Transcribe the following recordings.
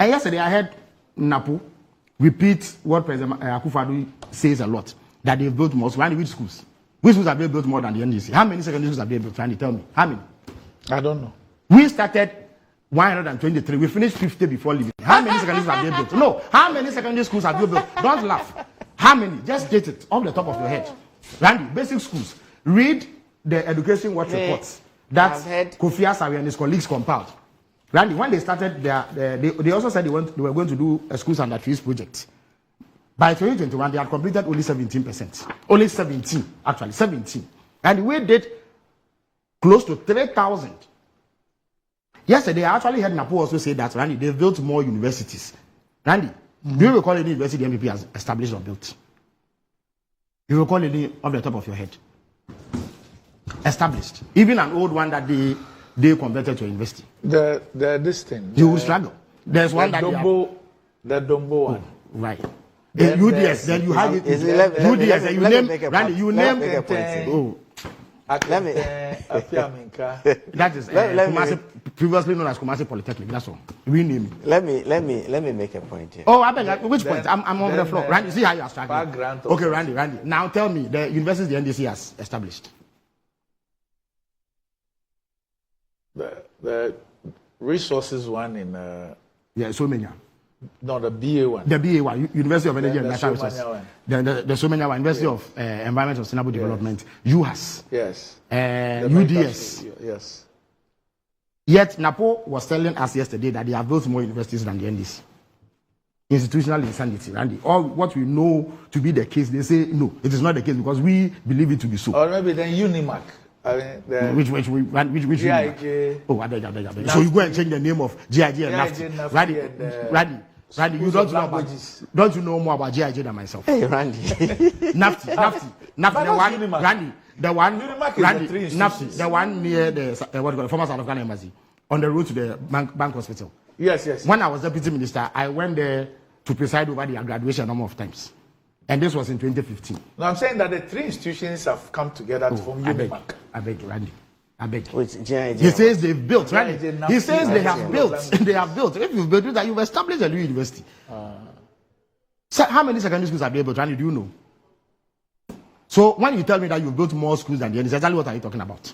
And yesterday I heard Napo repeat what President Akufo-Addo says a lot, that they've built more. So which schools? Which schools have they built more than the NDC? How many secondary schools have they built? Trying to tell me. How many? I don't know. We started 123. We finished 50 before leaving. How many secondary schools have they built? No. How many secondary schools have you built? Don't laugh. How many? Just get it off the top of your head. Randy, basic schools. Read the Education Watch reports that Kofi Asare and his colleagues compiled. Randy, when they started, they also said they were going to do a schools under trees project. By 2021, they had completed only 17%. Only 17, actually, 17. And we did close to 3,000. Yesterday, I actually heard Napo also say that, Randy, they've built more universities. Randy, do you recall any university the NPP has established or built? Do you recall any off the top of your head? Established. Even an old one that they converted to a university. This thing. You will struggle. There's one that the Dombo one. Right. UDS, then you have it. UDS, then you name, Randy, you name. Oh. Let me. That is Kumasi, previously known as Kumasi Polytechnic. That's all. Rename it. Let me make a point here. Oh, I beg. Which point? I'm on the floor. Randy, see how you are struggling. Okay, Randy. Now tell me the universities the NDC has established. The resources one in. Yeah, so many. No, the BA one. The BA one, University of Energy and Natural Resources. The Somania one, University of Environment and Sustainable Development, UHAS. Yes. UDS. Yes. Yet Napo was telling us yesterday that they have built more universities than the NDC. Institutional insanity, Randy. All what we know to be the case, they say no, it is not the case because we believe it to be so. Or maybe then Unimac. Which GIJ. Oh, I beg. So you go and change the name of GIJ and NAFTI. Randy, you don't know more about GIJ than myself. Hey, Randy. NAFTI, the one near the former South African embassy on the road to the bank hospital. Yes. When I was deputy minister, I went there to preside over the graduation a number of times. And this was in 2015. No, I'm saying that the three institutions have come together to form Unimac. I beg, Randy. I beg. He says they've built, Randy. He says they have built. They have built. If you've built that, you've established a new university. So how many secondary schools have they built, Randy? Do you know? So when you tell me that you've built more schools than the NDC, exactly what are you talking about?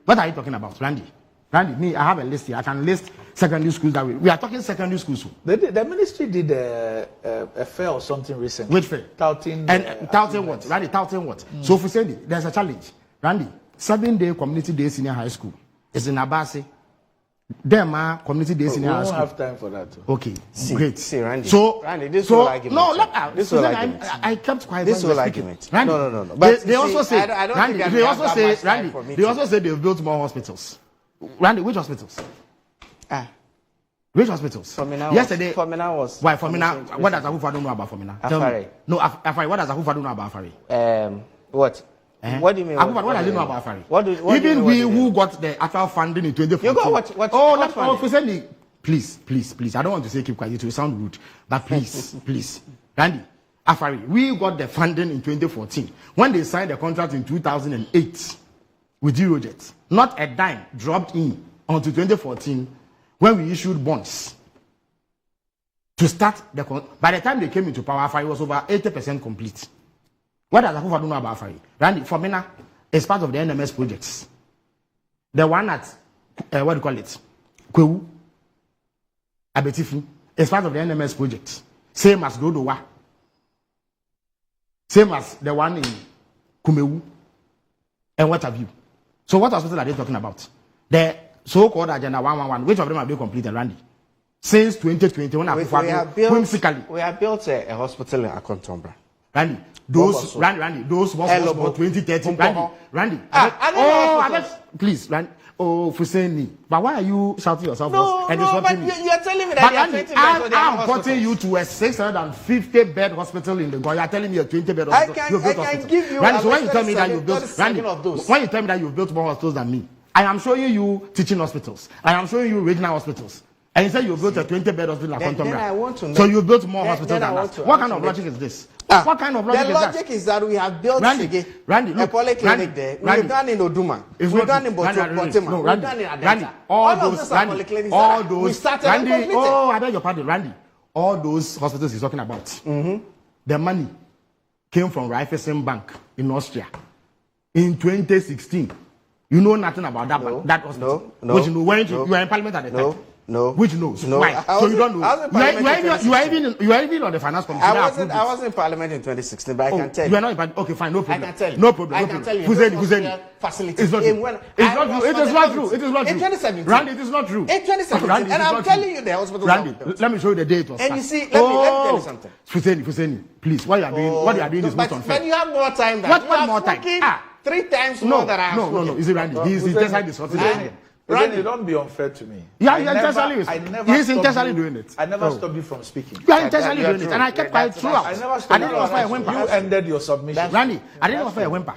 What are you talking about, Randy? Randy, me, I have a list here. I can list secondary schools that we are talking secondary schools. The ministry did a fair or something recently. Which fair? Touting. And touting what? Randy, touting what? So for saying there's a challenge. Randy, 7-day community day senior high school is in Abasi. Them community day senior high school. We don't have time for that. Okay, great. See, Randy. So, Randy, this whole argument. No, look out. This whole argument. I kept quiet. This whole argument. Randy, no. But they also say, I don't Randy, think they also say, Randy, they also say they've built more hospitals. Randy, which hospitals? Which hospitals? Yesterday. Formina was. Why Formina? What does Akufo-Addo know about Formina? Afari. No, Afari. What does Akufo-Addo know about Afari? What? What do you mean? What does he know about Afari? Even we who got the actual funding in 2014. You got what? Oh, please. I don't want to say keep quiet. It will sound rude, but please, Randy, Afari. We got the funding in 2014 when they signed the contract in 2008 with Eurojet. Not a dime dropped in until 2014 when we issued bonds to start the. By the time they came into power, Afari was over 80% complete. What does Akufo-Addo know about Afari? Randy, Formina is part of the NMS projects. The one at, what do you call it? Kwewu, Abetifi, is part of the NMS project. Same as Godowa. Same as the one in Kumewu. And what have you? So what hospital are they talking about? The so-called Agenda 111, which of them have they completed, Randy? Since 2020, when we have built a hospital in Akontombra. Randy, those was 2013. Randy. Please, Randy. Oh, Fuseni. But why are you shouting yourself? No, but you are telling me that I'm putting you to a 650-bed hospital in the Goa. You are telling me a 20-bed hospital. I can give you. Randy, so when you tell me that you built, Randy, when you tell me that you've built more hospitals than me, I am showing you teaching hospitals. I am showing you regional hospitals. And you say you built a 20-bed hospital at Contombra. Then I want to know. So you built more hospitals than us. What kind of logic is this? What kind of logic the is that? logic is that we have built Randy, a polyclinic there. We've done in Oduma. We've done in Botima. We've done in Adenta. Randy, all those, polyclinics. all those, we started Randy, and completed. I beg your pardon, Randy. All those hospitals he's talking about, the money came from Raiffeisen Bank in Austria in 2016. You know nothing about that bank, that hospital. No. Which you know, you were in Parliament at the time. No. Which knows? No. Why? So you don't know. You are even on the finance committee. I wasn't in Parliament in 2016, but I can tell you. You are not in Parliament. Okay, fine, no problem. I can tell you. No problem. I No can problem. tell you. Who's any? Facility. It's not true. It's not true. It is not true. It is not true. In 2017. Randy, it is not true. In 2017. Randy, And it is I'm not telling true. you the hospital. Randy, let me show you the day it was. And you started. see, let me tell you something. Fuseni, please, what you are doing is most unfair. But you have more time than What more time? 3 times more than I have spoken. No. Is it Randy? He's intentionally disrupting. Randy, don't be unfair to me. Yeah, you're intentionally. He's intentionally doing it. I never stopped you from speaking. You are intentionally doing it, and I kept quiet throughout. I never stopped you. didn't offer a whimper. You ended your submission. Randy, I didn't offer a whimper.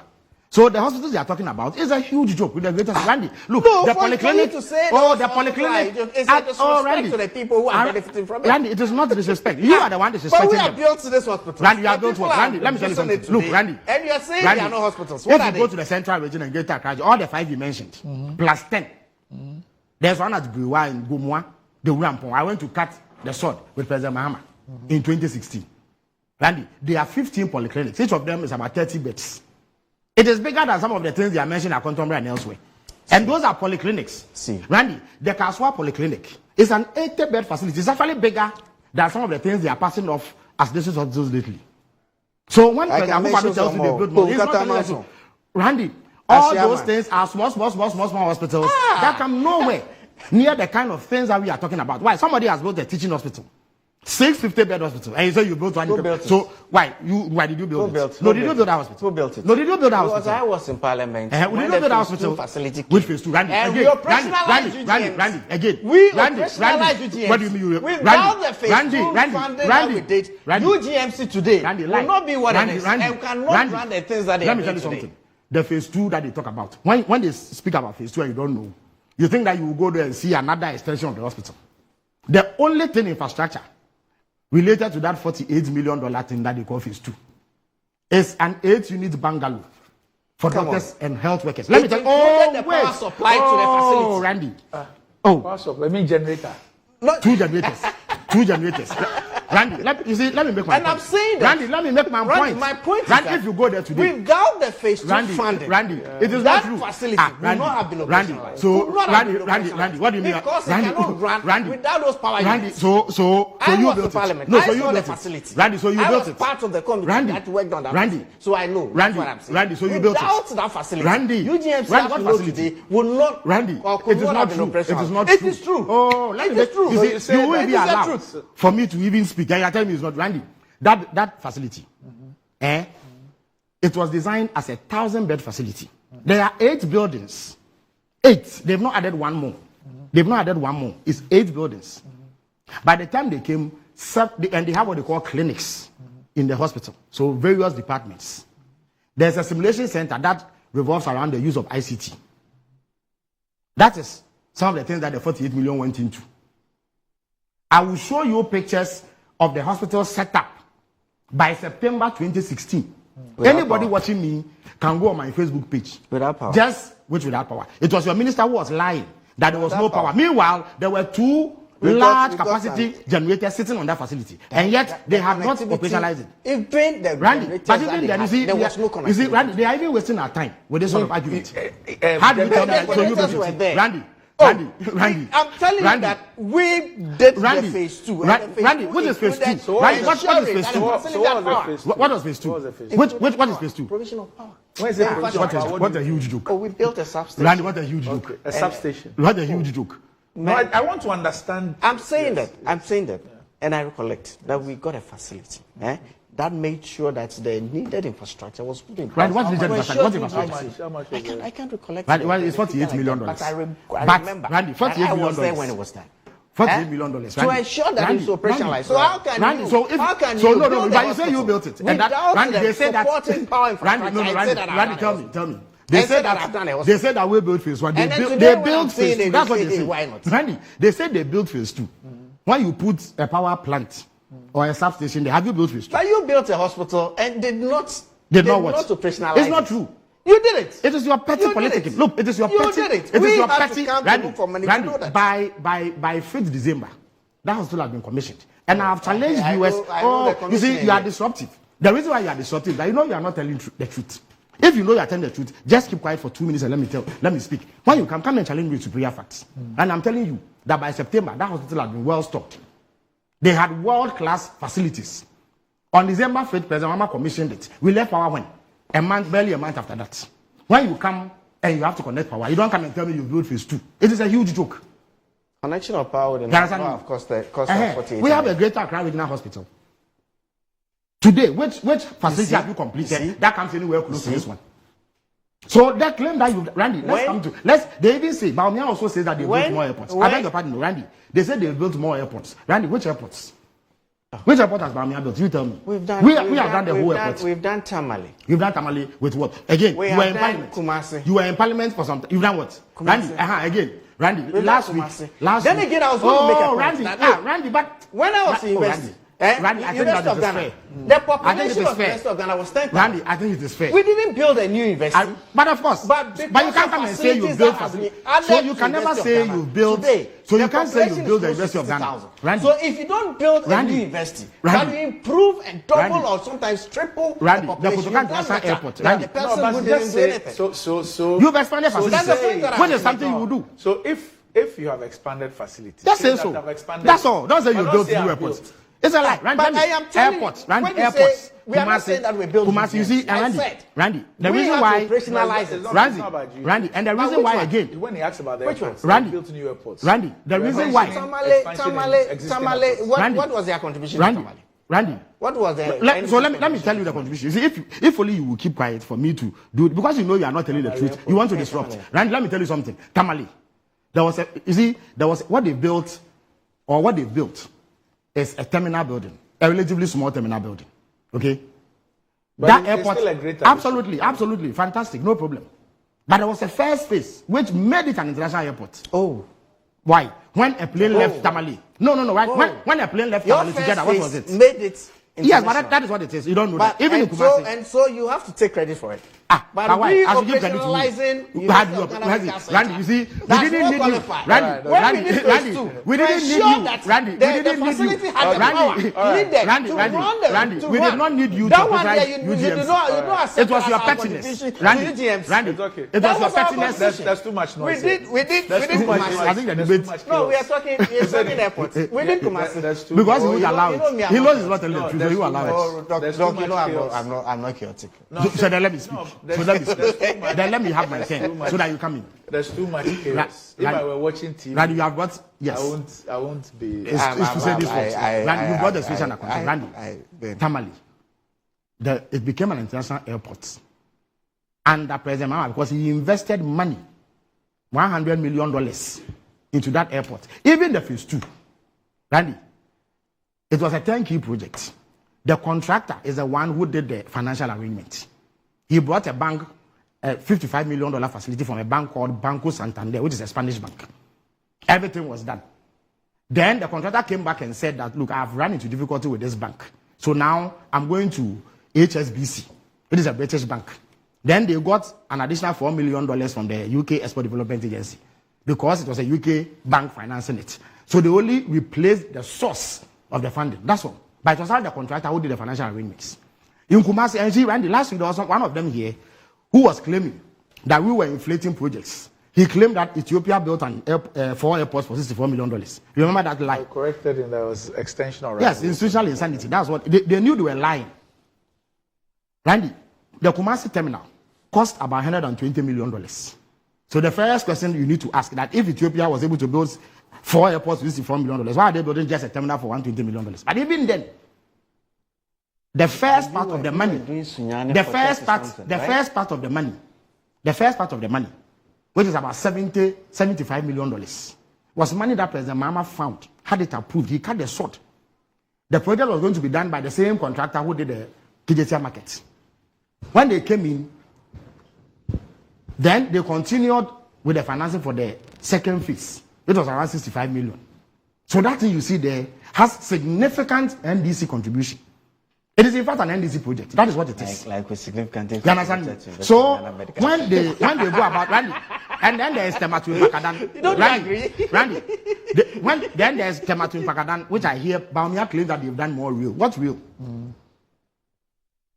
So the hospitals they are talking about is a huge joke with the greatest. Randy, look, No, the for you polyclinic. to say The polyclinic. it's a disrespect to the people who are benefiting from it. Randy, it is not disrespect. You are the one disrespecting But we them. have built this hospital. Randy, you have built what? Randy, let me tell you something. Look, Randy. And you are saying Randy, there are no hospitals. What are if you they? go to the central region and get Accra, all the 5 you mentioned, plus 10. There's one at Briwa in Gumwa, the Rampon. I went to cut the sword with President Mahama in 2016. Randy, there are 15 polyclinics. Each of them is about 30 beds. It is bigger than some of the things they are mentioned at Contemporary and elsewhere. And those are polyclinics. See. Randy, the Kaswa Polyclinic is an 80-bed facility. It's actually bigger than some of the things they are passing off as district hospitals lately. So when President Mahama tells you they build more, it's not telling you to. Randy, all those things are small hospitals that come nowhere near the kind of things that we are talking about. Why? Somebody has built a teaching hospital. 650-bed hospital, and you say you built one. So why did you build it? No, did you build that hospital? Who built it? No, did you build that hospital? Because I was in Parliament. Did you build that hospital? Facility Which phase 2? Randy, and again. we operationalized Randy, again. We Randy, operationalized UGMC. what do you mean? Without the phase 2 funding that we did, UGMC today will not be what it is, and cannot run the things that they are doing today. Let me tell you something. The phase 2 that they talk about, when they speak about phase 2 and you don't know, you think that you will go there and see another extension of the hospital. The only thing infrastructure related to that $48 million thing that they call phase 2 is an 8-unit bungalow for doctors and health workers. Let me tell you. The power supply to the facility. Randy. Power supply. I mean generator. No. 2 generators. 2 generators. Randy, let me make my point. And I'm saying that. Randy, let me make my point. My point Randy, is if you go there today. Without the phase 2 funding. Randy, it is not true. That facility would not have been operationalized. So, Randy, what do you mean? Because it cannot run without those power units. So I you was built in Parliament. it. No, I so you saw the built facility. it. Randy, so you built it. I was part of the committee that worked on that. Randy, so I know. Randy, what I'm saying. Randy, so you built it. Without that facility, Randy, UGMC what facility would not. Randy, it is not true. It is not true. It is true. Oh, let me. It is true. You see, you will be allowed for me to even speak. And you are telling me it's not Randy. That facility, it was designed as a 1,000-bed facility. There are 8 buildings. 8. They've not added one more. They've not added one more. It's 8 buildings. By the time they came, and they have what they call clinics in the hospital. So various departments. There's a simulation center that revolves around the use of ICT. That is some of the things that the 48 million went into. I will show you pictures of the hospital setup by September 2016. Anybody watching me can go on my Facebook page. Without power. Without power. It was your minister who was lying that there was no power. Meanwhile, there were 2 large capacity generators sitting on that facility. And yet, they have not operationalized it. Even the Randy, but even then, you see, there was no connectivity. You see, Randy, they are even wasting our time with this sort of argument. How do you tell me that? So you were there. Randy, I'm telling you that we did the phase 2. Randy, what is phase 2? What is phase 2? What was phase 2? What is phase 2? Provision of power. Where is it? What a huge joke. Oh, we built a substation. Randy, what a huge joke. A substation. What a huge joke. No, I want to understand. I'm saying that. And I recollect that we got a facility that made sure that the needed infrastructure was put in place. Right, what's needed infrastructure? How much I can't recollect. Right, it's $48 million. But I remember. Randy, $48 million. I was there when it was done. $48 million. To ensure that it's operationalized. So how can Randy, you? How can you? No, but you say you built it. And that, Randy, they say that. Power infrastructure. Randy, tell me. They said that we built phase 1. They built phase 2. That's what they say. Why not? Randy, they said they built phase 2. When you put a power plant or a substation there? Have you built phase 2? But you built a hospital and did not operationalize. It's not true. You did it. It is your petty politicking. Look, it is your petty. You did it. It We is your had petty. to come to look for money to know that. By 5th December, that hospital has been commissioned, and I have challenged I US. know the You see, you are here. disruptive. The reason why you are disruptive is that you know you are not telling the truth. If you know you are telling the truth, just keep quiet for 2 minutes and let me speak. When you come and challenge me with superior facts, and I'm telling you that by September that hospital has been well stocked. They had world-class facilities. On December 5th, President Mama commissioned it. We left power when? Barely a month after that. When you come and you have to connect power, you don't come and tell me you build phase 2. It is a huge joke. Connection of power would of cost 48. We have a Greater Accra Regional Hospital. Today, which facility have you completed that comes anywhere close to this one? So that claim that you, Randy, they even say, Baumia also says that they built more airports. I beg your pardon, Randy. They said they built more airports. Randy, which airports? Which airport has Baumia built? You tell me. We have done the whole airport. We've done Tamale. You've done Tamale with what? Again, we you were have in done Parliament. Kumasi. You were in Parliament for something. You've done what? Kumasi. Randy, again. Randy, We've last done week. Kumasi. Then again, I was going to make a point. Randy, but when I was in university, Randy, I think that is fair. The population of the University of Ghana was 10,000. Randy, I think it is fair. We didn't build a new university. But of course, but you can't come and say you built facilities. So you can never say you built. So you can't say you built the University of Ghana. So if you don't build a new university, can you improve and double or sometimes triple the population? The Airport. The person who didn't do anything. So you've expanded facilities. Which is something you will do. So if you have expanded facilities, just say so. That's all. Don't say you built new airports. It's a lie. Randy, but I am telling airports. You, Randy, airports. We are not saying that we build Kumasi, you see, Randy, the reason why Randy, and the reason why again. When he asks about the airports, Randy, built new airports. Randy, the reason why. Tamale, what was their contribution? Randy, what was the? So let me tell you the contribution. You see, if only you will keep quiet for me to do it, because you know you are not telling the truth. You want to disrupt. Randy, let me tell you something. Tamale, there was what they built, or what they built. It's a terminal building, a relatively small terminal building. Okay? But that airport, still a great absolutely, fantastic, no problem. But there was a first phase which made it an international airport. Oh. Why? When a plane left Tamale. No, right? When a plane left Tamale together, what was it? Made it. Yes, but that is what it is. You don't know that. Even in Kumasi. So you have to take credit for it. But why? I should give credit to you. Randy, you see, we didn't need you. Randy, we didn't need you. Randy, we didn't need you. Randy, we did not need you to provide UGMs. It was your pettiness. Randy, it was your pettiness. That's too much noise. We did Kumasi. I think the debate. No, we are talking airports. We did Kumasi. Because he would allow it. He knows he's not telling the truth, so he will allow it. Doc, you know I'm not chaotic. So then let me speak. Then let me have my turn so that you come in. There's too much chaos. If I were watching TV, Randy, you have got yes. I won't be. It's to say this was Randy, you got the situation account. Randy, Tamale, it became an international airport under President Mama because he invested money, $100 million into that airport. Even the phase 2, Randy, it was a turnkey project. The contractor is the one who did the financial arrangement. He brought a bank, a $55 million facility from a bank called Banco Santander, which is a Spanish bank. Everything was done. Then the contractor came back and said that, look, I've run into difficulty with this bank. So now I'm going to HSBC. It is a British bank. Then they got an additional $4 million from the UK Export Development Agency because it was a UK bank financing it. So they only replaced the source of the funding. That's all. But it was not the contractor who did the financial arrangements. In Kumasi, and see, Randy, last week there was one of them here who was claiming that we were inflating projects. He claimed that Ethiopia built 4 airports for $64 million. You remember that lie? I corrected him. There was extension already. Yes, institutional insanity. That's what they knew they were lying. Randy, the Kumasi terminal cost about $120 million. So the first question you need to ask that if Ethiopia was able to build 4 airports for $64 million, why are they building just a terminal for $120 million? But even then, the first part of the money, the first part of the money, which is about $75 million, was money that President Mahama found, had it approved. He cut the short. The project was going to be done by the same contractor who did the KJTR market. When they came in, then they continued with the financing for the second phase, which was around $65 million. So that thing you see there has significant NDC contribution. It is in fact an NDC project. That is what it is. Like with significant. You understand me? So when they go about Randy, and then there is Tematu in Pakadan. You don't agree? Randy. Then there's Tematu in Pakadan, which I hear Baumia claims that they've done more real. What's real?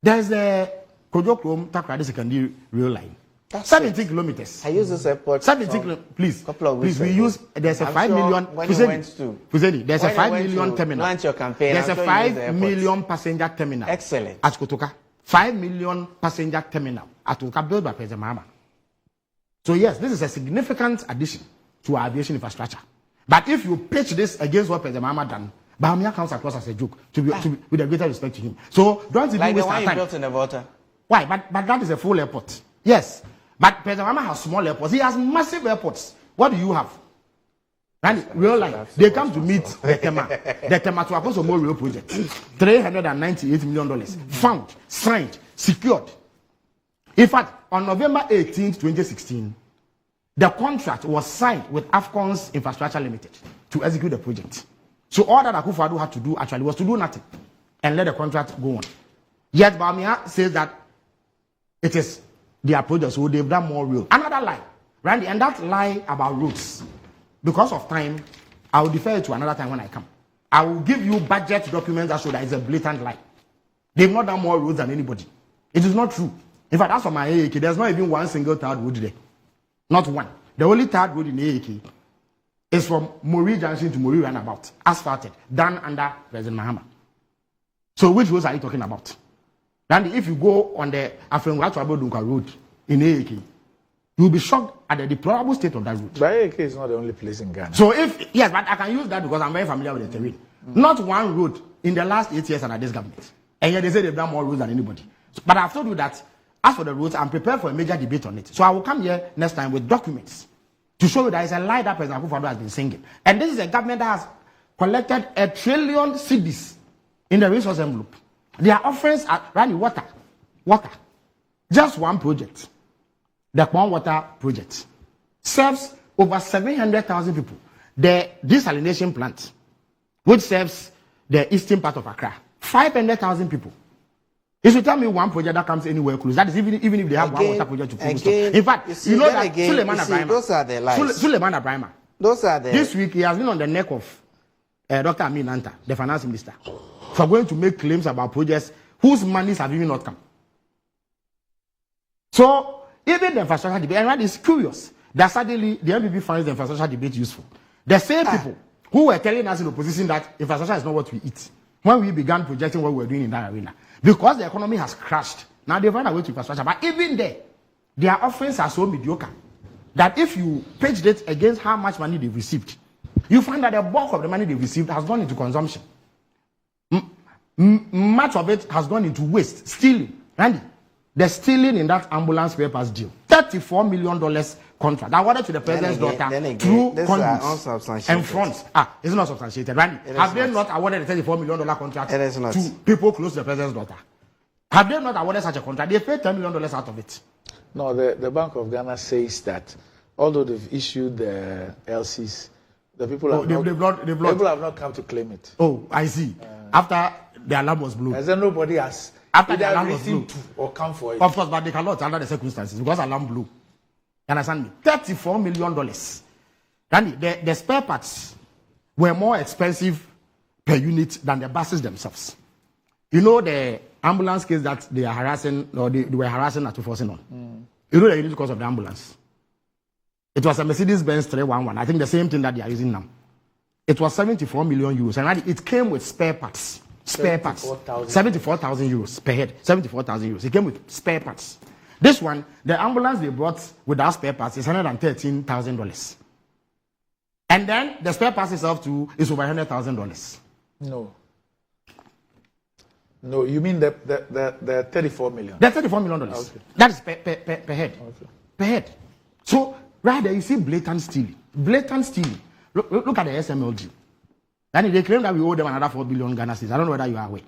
There's a Kojo Chrome Takradi secondary rail line. That's 70 kilometers. I use this airport. 70 kilometers. Please, we use. There's a 5 million. When you went to Fuzeni, there's a 5 million terminal. Launch your campaign. There's a 5 million passenger terminal. Excellent. At Kotoka. 5 million passenger terminal at Kotoka, built by President Mahama. So yes, this is a significant addition to our aviation infrastructure. But if you pitch this against what President Mahama done, Bahamia comes across as a joke. With a greater respect to him. So don't even waste our time. Like the one you built in the water. Why? But that is a full airport. Yes. But President Mahama has small airports. He has massive airports. What do you have? And real life. They come to meet the Tema. The Tema to oppose a more real project. $398 million. Found, signed, secured. In fact, on November 18th, 2016, the contract was signed with Afcon's Infrastructure Limited to execute the project. So all that Akufo-Addo had to do actually was to do nothing and let the contract go on. Yet Bawumia says that it is their project, so they've done more real. Another lie, Randy, and that lie about roads. Because of time, I will defer it to another time when I come. I will give you budget documents that show that it's a blatant lie. They've not done more roads than anybody. It is not true. In fact, as for my AAK, there's not even one single third road there. Not one. The only third road in AAK is from Mori Junction to Mori Roundabout, asphalted, done under President Mahama. So which roads are you talking about? And if you go on the Afenwa-Trabo-Dunka road in AAK, you'll be shocked at the deplorable state of that road. But AAK is not the only place in Ghana. So yes, but I can use that because I'm very familiar with the terrain. Not one road in the last 8 years under this government. And yet they say they've done more roads than anybody. But I've told you that as for the roads, I'm prepared for a major debate on it. So I will come here next time with documents to show you that it's a lie that President Akufo-Addo has been singing. And this is a government that has collected 1 trillion cedis in the resource envelope. Their offerings are running water. Just one project. The Kwan Water Project serves over 700,000 people. The desalination plant, which serves the eastern part of Accra, 500,000 people. You should tell me one project that comes anywhere close. That is even if they have one water project to focus on. In fact, you know that Suleiman Abrahima. Those are the lies. Suleiman Abrahima. Those are the. This week he has been on the neck of Dr. Amin Anta, the finance minister, for going to make claims about projects whose monies have even not come. So even the infrastructure debate, and it's curious that suddenly the NPP finds the infrastructure debate useful. The same people who were telling us in opposition that infrastructure is not what we eat when we began projecting what we were doing in that arena. Because the economy has crashed, now they find a way to infrastructure. But even there, their offerings are so mediocre that if you pitched it against how much money they've received, you find that the bulk of the money they've received has gone into consumption. Much of it has gone into waste, stealing. Randy, the stealing in that ambulance spare parts deal, $34 million contract awarded to the president's daughter through conduits and fronts. It's not substantiated. Randy, have they not awarded the $34 million contract to people close to the president's daughter? Have they not awarded such a contract? They paid $10 million out of it. No, the Bank of Ghana says that although they've issued the LCs, the people have not come to claim it. Oh, I see. After the alarm was blown. As in nobody has either received or come for it. Of course, but they cannot under the circumstances because alarm blew. You understand me? $34 million. Then the spare parts were more expensive per unit than the buses themselves. You know the ambulance case that they are harassing, or they were harassing Atufosin on. You know the unit cost of the ambulance. It was a Mercedes-Benz 311. I think the same thing that they are using now. It was 74 million euros, and it came with spare parts. 74,000 euros per head. 74,000 euros. It came with spare parts. This one, the ambulance they brought without spare parts is $113,000. And then the spare parts itself too is over $100,000. No, you mean the $34 million? The $34 million. Okay. That is per head. Okay. Per head. So right there you see blatant stealing. Blatant stealing. Look at the SMLG. And they claim that we owe them another 4 billion Ghana cedis. I don't know whether you are aware.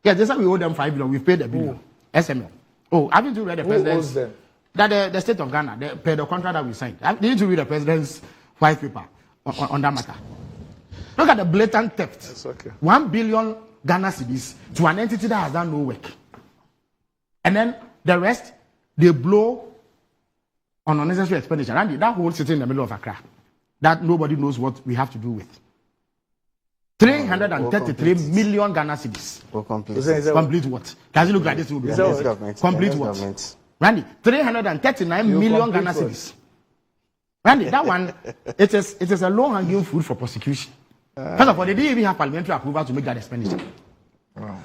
Yeah, they said we owe them 5 billion. We've paid $1 billion. SML. Oh, haven't you read the president's? Who owes them? That the state of Ghana, the contract that we signed. Didn't you read the president's white paper on that matter? Look at the blatant theft. That's okay. 1 billion Ghana cedis to an entity that has done no work. And then the rest, they blow on unnecessary expenditure. And that whole city in the middle of Accra, that nobody knows what we have to do with. 333 million Ghana cedis. Complete what? Does it look like this? Complete what? Randy, 339 million Ghana cedis. Randy, that one, it is a low-hanging fruit for prosecution. First of all, they didn't even have parliamentary approval to make that expenditure. Wow.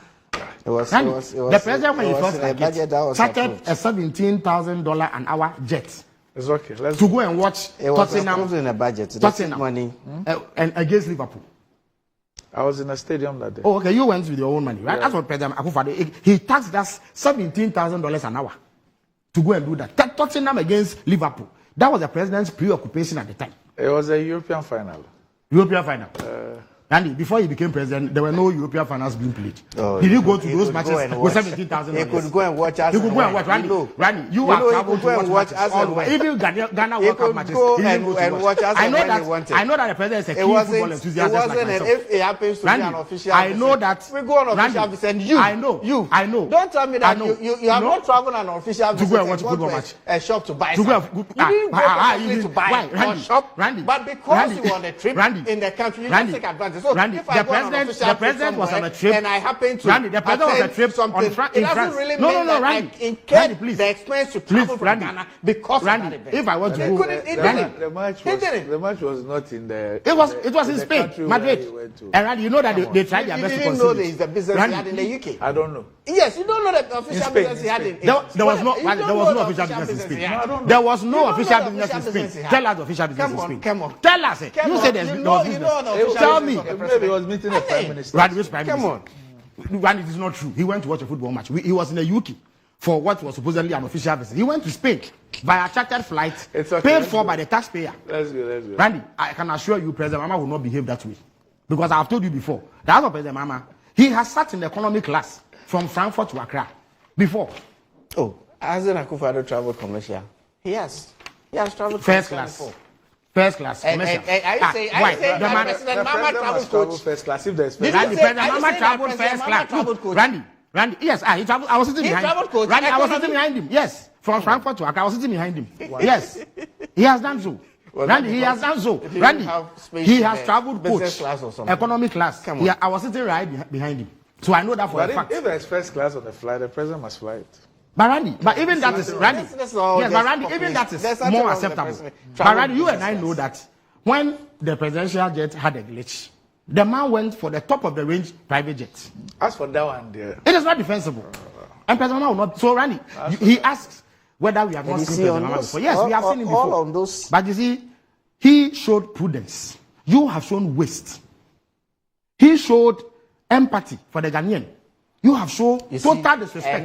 The president, when he first started a $17,000 an hour jet. It's okay. To go and watch Tottenham in a budget. Tottenham money and against Liverpool. I was in a stadium that day. Oh, okay. You went with your own money, right? Yeah. That's what President Akufo-Addo. He taxed us $17,000 an hour to go and do that. Tottenham against Liverpool. That was the president's preoccupation at the time. It was a European final. European final. And before he became president, there were no European finals being played. Did you go to those matches with $17,000? He could go and watch us. He could go and watch. Randy, you have traveled to watch matches all over. Even Ghana World Cup matches. He didn't go and watch us. I know that the president is a keen football enthusiast. It wasn't, and if it happens to be an official, I know that. We go on official visit. And you, I know. Don't tell me that you have not traveled on official visit to go and watch a football match. A shop to buy. You didn't go to buy or shop, but because you were on a trip in the country, you can take advantage. So if I go the president was on a trip, and I happen to Randy, the president was on a trip something. In France. Really No, Randy. I incurred the expense to travel from Ghana because Randy, of that event. if I want to go, the match was not in the. It was in Spain, Madrid. And Randy, you know that they tried their best to conceal it. You didn't know there is the business he had in the UK. I don't know. Yes, you don't know the official business he had in. There was no official business in Spain. There was no official business in Spain. Tell us the official business in Spain. Come on. Tell us. You said there was business. Tell me. Maybe he was meeting the prime minister. Randy, which prime minister? Randy, it is not true. He went to watch a football match. He was in the UK for what was supposedly an official visit. He went to Spain by a chartered flight, paid for by the taxpayer. Let's go. Randy, I can assure you, President Mama will not behave that way. Because I have told you before, that of President Mama, he has sat in the economy class from Frankfurt to Accra before. Oh, hasn't Akufo-Addo traveled commercial? He has traveled first class. First class. Commercial. I say President Mama traveled coach. First class. If there's first class. President Mama traveled first class. Randy, yes, he traveled. I was sitting behind him. Randy, I was sitting behind him. Yes, from Frankfurt to Accra, I was sitting behind him. Yes, he has done so. Randy, he has done so. Randy, he has traveled coach, economy class. I was sitting right behind him, so I know that for a fact. If there's first class on the flight, the president must fly it. But Randy, even that is Randy. Yes, but Randy, even that is more acceptable. But Randy, you and I know that when the presidential jet had a glitch, the man went for the top of the range private jet. As for that one, there, it is not defensible. And President Mama will not. So Randy, he asks whether we have not seen President Mama before. Yes, we have seen him before. But you see, he showed prudence. You have shown waste. He showed empathy for the Ghanaian. You have shown total disrespect.